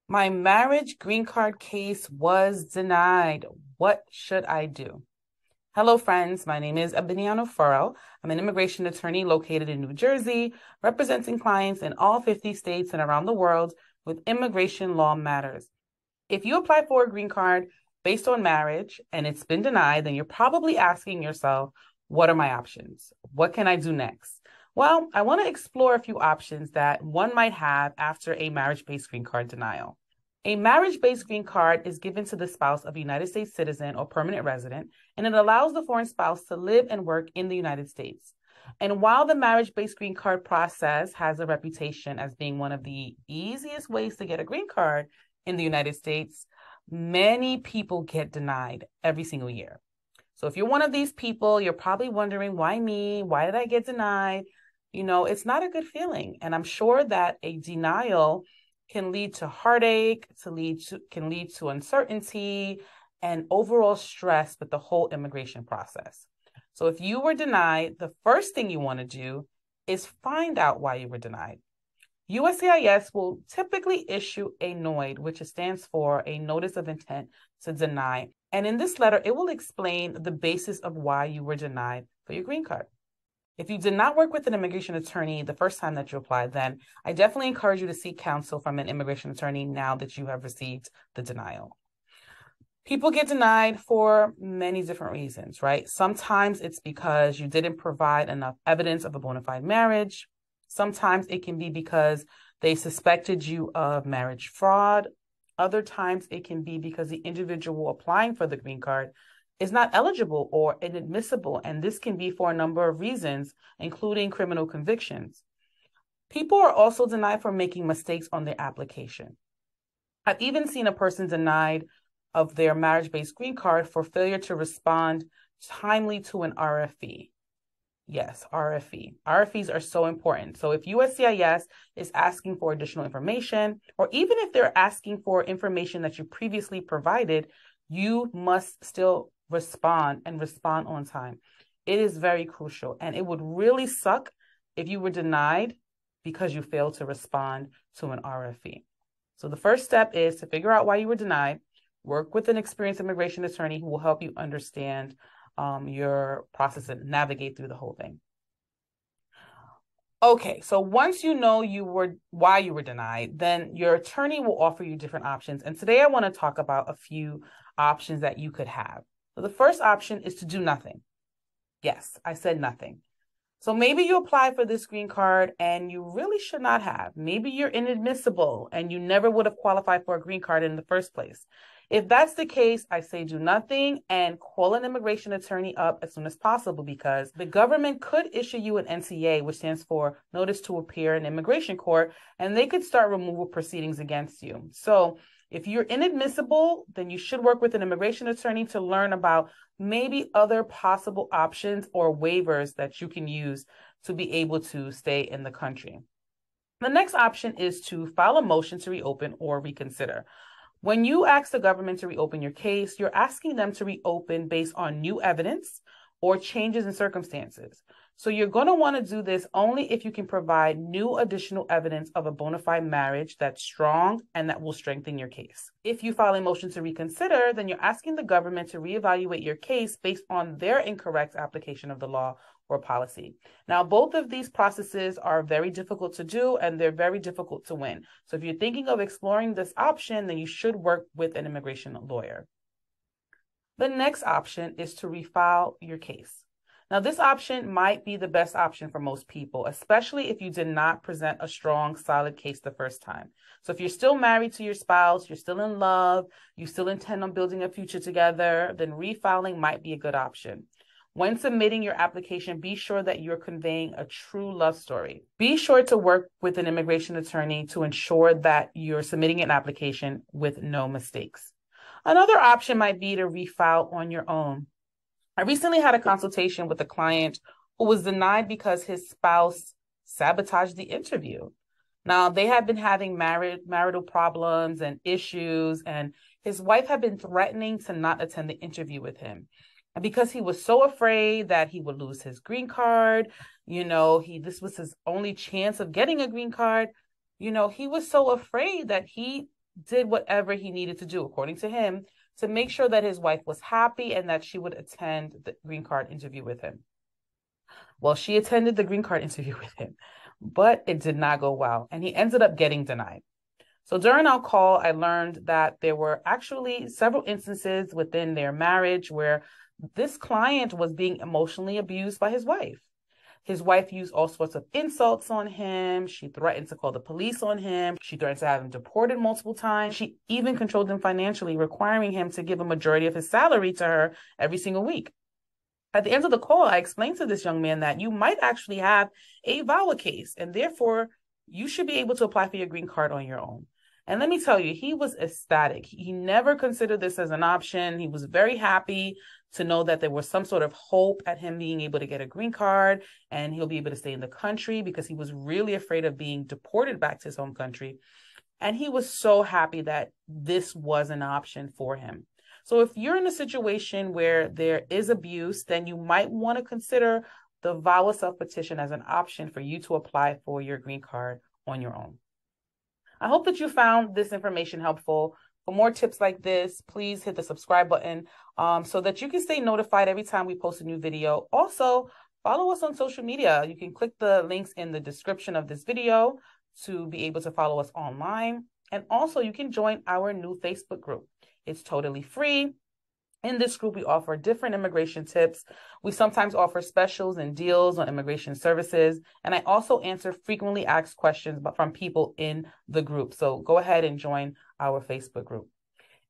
My marriage green card case was denied. What should I do? Hello, friends. My name is Ebony Anuforo. I'm an immigration attorney located in New Jersey, representing clients in all 50 states and around the world with immigration law matters. If you apply for a green card based on marriage and it's been denied, then you're probably asking yourself, what are my options? What can I do next? Well, I want to explore a few options that one might have after a marriage-based green card denial. A marriage-based green card is given to the spouse of a United States citizen or permanent resident, and it allows the foreign spouse to live and work in the United States. And while the marriage-based green card process has a reputation as being one of the easiest ways to get a green card in the United States, many people get denied every single year. So if you're one of these people, you're probably wondering, why me? Why did I get denied? It's not a good feeling. And I'm sure that a denial can lead to heartache, can lead to uncertainty and overall stress with the whole immigration process. So if you were denied, the first thing you want to do is find out why you were denied. USCIS will typically issue a NOID, which stands for a Notice of Intent to Deny. And in this letter, it will explain the basis of why you were denied for your green card. If you did not work with an immigration attorney the first time that you applied, then I definitely encourage you to seek counsel from an immigration attorney now that you have received the denial. People get denied for many different reasons, right? Sometimes it's because you didn't provide enough evidence of a bona fide marriage. Sometimes it can be because they suspected you of marriage fraud. Other times it can be because the individual applying for the green card is not eligible or inadmissible, and this can be for a number of reasons, including criminal convictions. People are also denied for making mistakes on their application. I've even seen a person denied of their marriage-based green card for failure to respond timely to an RFE. Yes, RFE. RFEs are so important. So if USCIS is asking for additional information, or even if they're asking for information that you previously provided, you must still respond and respond on time. It is very crucial, and it would really suck if you were denied because you failed to respond to an RFE. So the first step is to figure out why you were denied, work with an experienced immigration attorney who will help you understand your process and navigate through the whole thing. Okay, so once you know why you were denied, then your attorney will offer you different options. And today I want to talk about a few options that you could have. So the first option is to do nothing. Yes, I said nothing. So maybe you apply for this green card and you really should not have. Maybe you're inadmissible and you never would have qualified for a green card in the first place. If that's the case, I say do nothing and call an immigration attorney up as soon as possible, because the government could issue you an NTA, which stands for Notice to Appear in Immigration Court, and they could start removal proceedings against you. So if you're inadmissible, then you should work with an immigration attorney to learn about maybe other possible options or waivers that you can use to be able to stay in the country. The next option is to file a motion to reopen or reconsider. When you ask the government to reopen your case, you're asking them to reopen based on new evidence or changes in circumstances. So you're going to want to do this only if you can provide new additional evidence of a bona fide marriage that's strong and that will strengthen your case. If you file a motion to reconsider, then you're asking the government to reevaluate your case based on their incorrect application of the law or policy. Now, both of these processes are very difficult to do and they're very difficult to win. So if you're thinking of exploring this option, then you should work with an immigration lawyer. The next option is to refile your case. Now, this option might be the best option for most people, especially if you did not present a strong, solid case the first time. So if you're still married to your spouse, you're still in love, you still intend on building a future together, then refiling might be a good option. When submitting your application, be sure that you're conveying a true love story. Be sure to work with an immigration attorney to ensure that you're submitting an application with no mistakes. Another option might be to refile on your own. I recently had a consultation with a client who was denied because his spouse sabotaged the interview. Now, they had been having marital problems and issues, and his wife had been threatening to not attend the interview with him. And because he was so afraid that he would lose his green card, this was his only chance of getting a green card, he was so afraid that he did whatever he needed to do, according to him, to make sure that his wife was happy and that she would attend the green card interview with him. Well, she attended the green card interview with him, but it did not go well, and he ended up getting denied. So during our call, I learned that there were actually several instances within their marriage where this client was being emotionally abused by his wife. His wife used all sorts of insults on him. She threatened to call the police on him. She threatened to have him deported multiple times. She even controlled him financially, requiring him to give a majority of his salary to her every single week. At the end of the call, I explained to this young man that you might actually have a VAWA case, and therefore you should be able to apply for your green card on your own. And let me tell you, he was ecstatic. He never considered this as an option. He was very happy to know that there was some sort of hope at him being able to get a green card and he'll be able to stay in the country, because he was really afraid of being deported back to his home country. And he was so happy that this was an option for him. So if you're in a situation where there is abuse, then you might want to consider the VAWA self-petition as an option for you to apply for your green card on your own. I hope that you found this information helpful. For more tips like this, please hit the subscribe button so that you can stay notified every time we post a new video. Also, follow us on social media. You can click the links in the description of this video to be able to follow us online. And also, you can join our new Facebook group. It's totally free. In this group, we offer different immigration tips. We sometimes offer specials and deals on immigration services. And I also answer frequently asked questions from people in the group. So go ahead and join our Facebook group.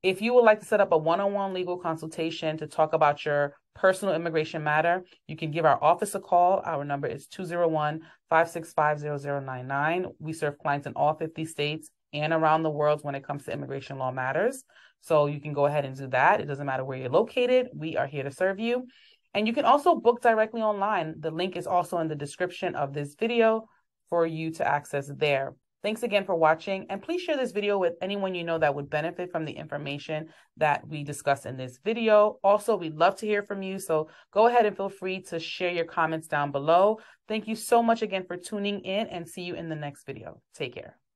If you would like to set up a one-on-one legal consultation to talk about your personal immigration matter, you can give our office a call. Our number is 201-565-0099. We serve clients in all 50 states and around the world when it comes to immigration law matters. So you can go ahead and do that. It doesn't matter where you're located. We are here to serve you. And you can also book directly online. The link is also in the description of this video for you to access there. Thanks again for watching, and please share this video with anyone you know that would benefit from the information that we discussed in this video. Also, we'd love to hear from you, so go ahead and feel free to share your comments down below. Thank you so much again for tuning in, and see you in the next video. Take care.